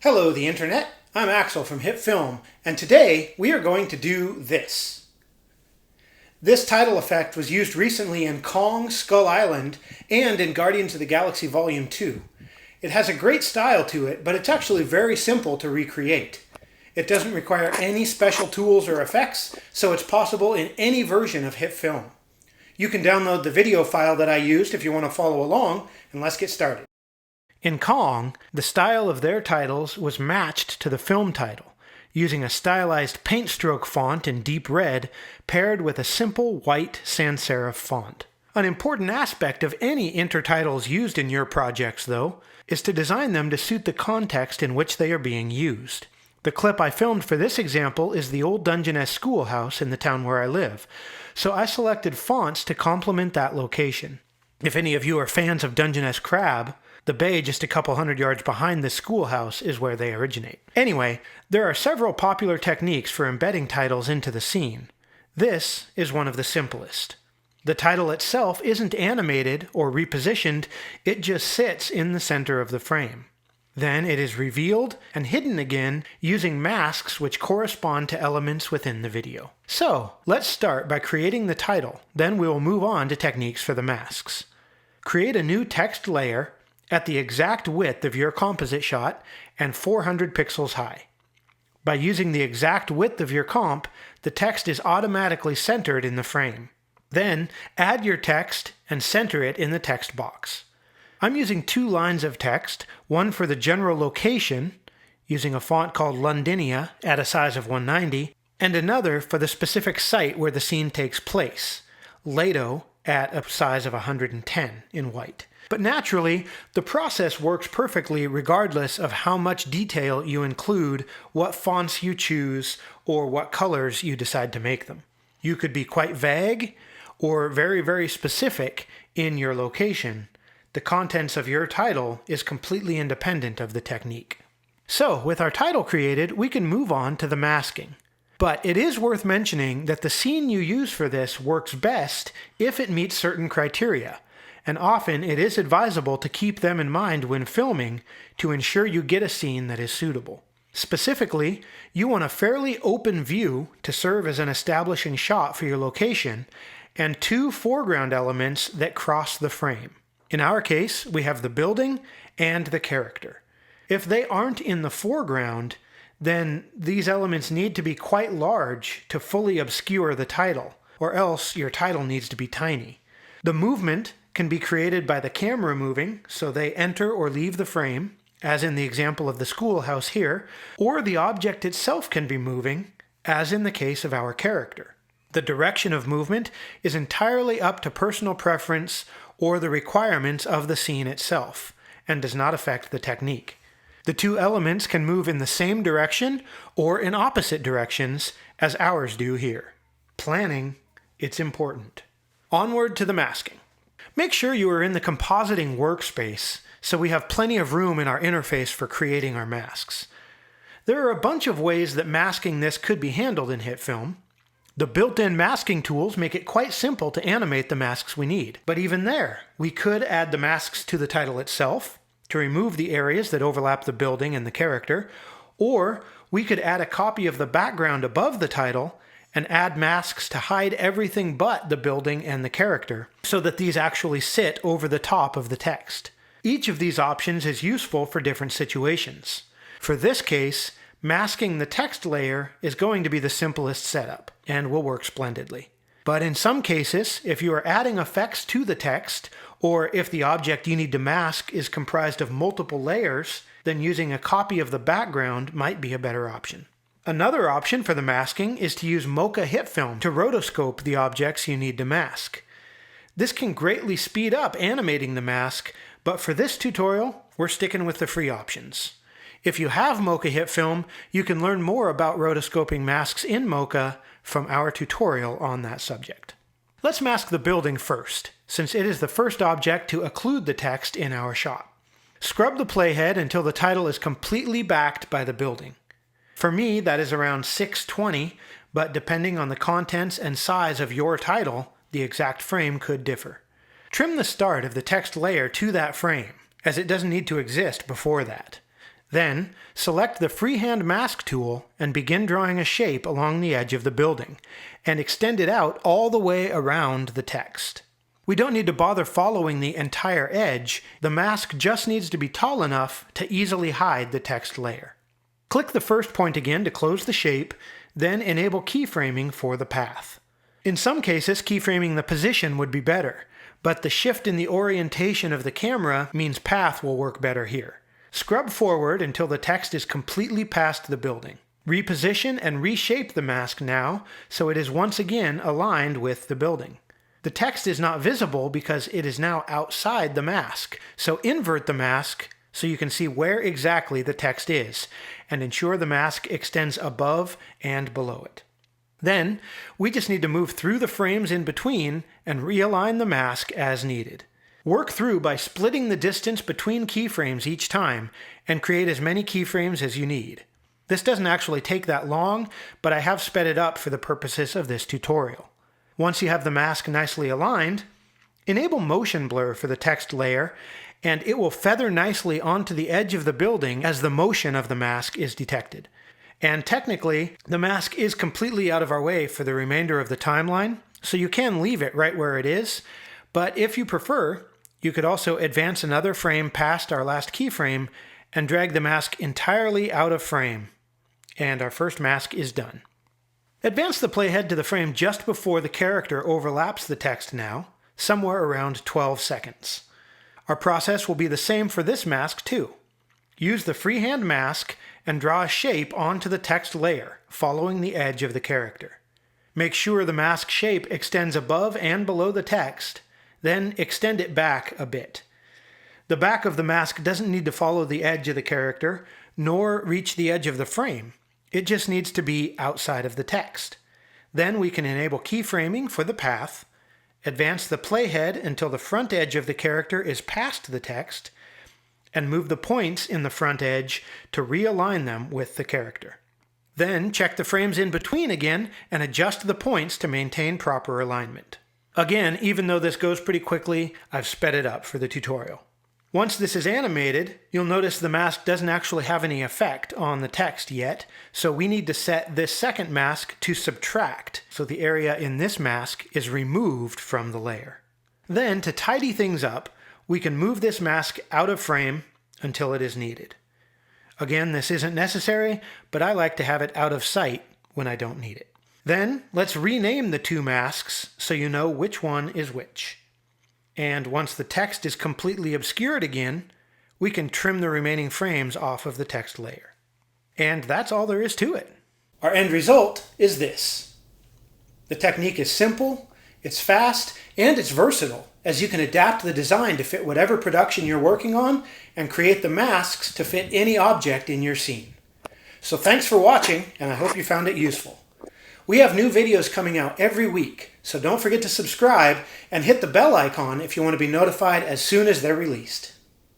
Hello, the internet. I'm Axel from HitFilm, and today we are going to do this. This title effect was used recently in Kong Skull Island and in Guardians of the Galaxy Volume 2. It has a great style to it, but it's actually very simple to recreate. It doesn't require any special tools or effects, so it's possible in any version of HitFilm. You can download the video file that I used if you want to follow along, and let's get started. In Kong, the style of their titles was matched to the film title, using a stylized paint stroke font in deep red paired with a simple white sans serif font. An important aspect of any intertitles used in your projects, though, is to design them to suit the context in which they are being used. The clip I filmed for this example is the old Dungeness schoolhouse in the town where I live, so I selected fonts to complement that location. If any of you are fans of Dungeness crab, the bay just a couple hundred yards behind the schoolhouse is where they originate. Anyway, there are several popular techniques for embedding titles into the scene. This is one of the simplest. The title itself isn't animated or repositioned, it just sits in the center of the frame. Then it is revealed and hidden again using masks which correspond to elements within the video. So, let's start by creating the title, then we will move on to techniques for the masks. Create a new text layer at the exact width of your composite shot and 400 pixels high. By using the exact width of your comp, the text is automatically centered in the frame. Then, add your text and center it in the text box. I'm using two lines of text, one for the general location, using a font called Londinia at a size of 190, and another for the specific site where the scene takes place, Lato at a size of 110 in white. But naturally, the process works perfectly regardless of how much detail you include, what fonts you choose, or what colors you decide to make them. You could be quite vague or very specific in your location. The contents of your title is completely independent of the technique. So, with our title created, we can move on to the masking. But it is worth mentioning that the scene you use for this works best if it meets certain criteria, and often it is advisable to keep them in mind when filming to ensure you get a scene that is suitable. Specifically, you want a fairly open view to serve as an establishing shot for your location, and two foreground elements that cross the frame. In our case, we have the building and the character. If they aren't in the foreground, then these elements need to be quite large to fully obscure the title, or else your title needs to be tiny. The movement can be created by the camera moving, so they enter or leave the frame, as in the example of the schoolhouse here, or the object itself can be moving, as in the case of our character. The direction of movement is entirely up to personal preference or the requirements of the scene itself, and does not affect the technique. The two elements can move in the same direction or in opposite directions, as ours do here. Planning, it's important. Onward to the masking. Make sure you are in the compositing workspace so we have plenty of room in our interface for creating our masks. There are a bunch of ways that masking this could be handled in HitFilm. The built-in masking tools make it quite simple to animate the masks we need. But even there, we could add the masks to the title itself to remove the areas that overlap the building and the character, or we could add a copy of the background above the title and add masks to hide everything but the building and the character, so that these actually sit over the top of the text. Each of these options is useful for different situations. For this case, masking the text layer is going to be the simplest setup, and will work splendidly. But in some cases, if you are adding effects to the text, or if the object you need to mask is comprised of multiple layers, then using a copy of the background might be a better option. Another option for the masking is to use Mocha HitFilm to rotoscope the objects you need to mask. This can greatly speed up animating the mask, but for this tutorial, we're sticking with the free options. If you have Mocha HitFilm, you can learn more about rotoscoping masks in Mocha from our tutorial on that subject. Let's mask the building first, since it is the first object to occlude the text in our shot. Scrub the playhead until the title is completely backed by the building. For me, that is around 620, but depending on the contents and size of your title, the exact frame could differ. Trim the start of the text layer to that frame, as it doesn't need to exist before that. Then, select the freehand mask tool and begin drawing a shape along the edge of the building, and extend it out all the way around the text. We don't need to bother following the entire edge. The mask just needs to be tall enough to easily hide the text layer. Click the first point again to close the shape, then enable keyframing for the path. In some cases, keyframing the position would be better, but the shift in the orientation of the camera means path will work better here. Scrub forward until the text is completely past the building. Reposition and reshape the mask now so it is once again aligned with the building. The text is not visible because it is now outside the mask, so invert the mask so you can see where exactly the text is, and ensure the mask extends above and below it. Then, we just need to move through the frames in between and realign the mask as needed. Work through by splitting the distance between keyframes each time, and create as many keyframes as you need. This doesn't actually take that long, but I have sped it up for the purposes of this tutorial. Once you have the mask nicely aligned, enable motion blur for the text layer, and it will feather nicely onto the edge of the building as the motion of the mask is detected. And technically, the mask is completely out of our way for the remainder of the timeline, so you can leave it right where it is, but if you prefer, you could also advance another frame past our last keyframe and drag the mask entirely out of frame. And our first mask is done. Advance the playhead to the frame just before the character overlaps the text now, somewhere around 12 seconds. Our process will be the same for this mask too. Use the freehand mask and draw a shape onto the text layer, following the edge of the character. Make sure the mask shape extends above and below the text, then extend it back a bit. The back of the mask doesn't need to follow the edge of the character, nor reach the edge of the frame. It just needs to be outside of the text. Then we can enable keyframing for the path, advance the playhead until the front edge of the character is past the text, and move the points in the front edge to realign them with the character. Then check the frames in between again and adjust the points to maintain proper alignment. Again, even though this goes pretty quickly, I've sped it up for the tutorial. Once this is animated, you'll notice the mask doesn't actually have any effect on the text yet, so we need to set this second mask to subtract, so the area in this mask is removed from the layer. Then, to tidy things up, we can move this mask out of frame until it is needed. Again, this isn't necessary, but I like to have it out of sight when I don't need it. Then, let's rename the two masks so you know which one is which. And once the text is completely obscured again, we can trim the remaining frames off of the text layer. And that's all there is to it. Our end result is this. The technique is simple, it's fast, and it's versatile, as you can adapt the design to fit whatever production you're working on and create the masks to fit any object in your scene. So thanks for watching, and I hope you found it useful. We have new videos coming out every week, so don't forget to subscribe and hit the bell icon if you want to be notified as soon as they're released.